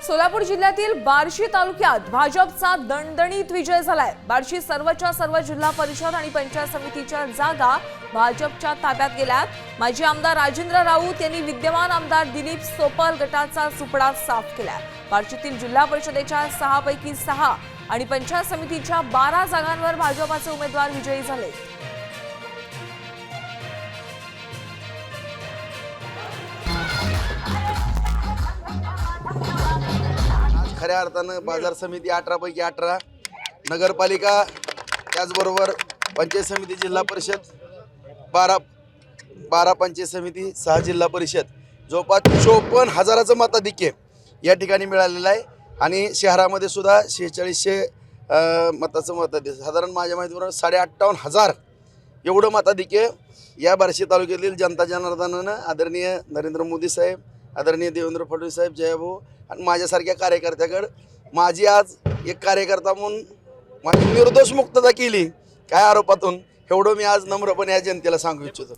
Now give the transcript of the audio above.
सोलापूर जिल्ह्यातील बार्शी तालुक्यात भाजपचा दणदणीत विजय झालाय। बार्शी सर्वच्या सर्व जिल्हा परिषद आणि पंचायत समितीच्या जागा भाजपच्या ताब्यात गेल्यात। माजी आमदार राजेंद्र राऊत यांनी विद्यमान आमदार दिलीप सोपल गटाचा सुपडा साफ केलाय। बार्शीतील जिल्हा परिषदेच्या 6 पैकी 6 आणि पंचायत समितीच्या 12 जागांवर भाजपचे उमेदवार विजयी झाले। खऱ्या अर्थानं बाजार समिती 18 पैकी 18, नगरपालिका त्याचबरोबर पंचायत समिती जिल्हा परिषद 12 पंचायत समिती 6 जिल्हा परिषद जवळपास 54,000चं मताधिक्य या ठिकाणी मिळालेलं आहे। आणि शहरामध्ये सुद्धा 4600 मताचं मताधिक्य, साधारण माझ्या माहितीप्रमाणे 58,500 एवढं मताधिक्य या बार्शी तालुक्यातील जनता जनार्दनानं आदरणीय नरेंद्र मोदी साहेब, आदरणीय देवेंद्र फडणवीस साहेब, जयभाऊ आणि माझ्यासारख्या कार्यकर्त्याकडे माझी आज एक कार्यकर्ता म्हणून माझी निर्दोष मुक्तता केली काय आरोपातून, एवढं मी आज नम्रपणे या जनतेला सांगू इच्छितो।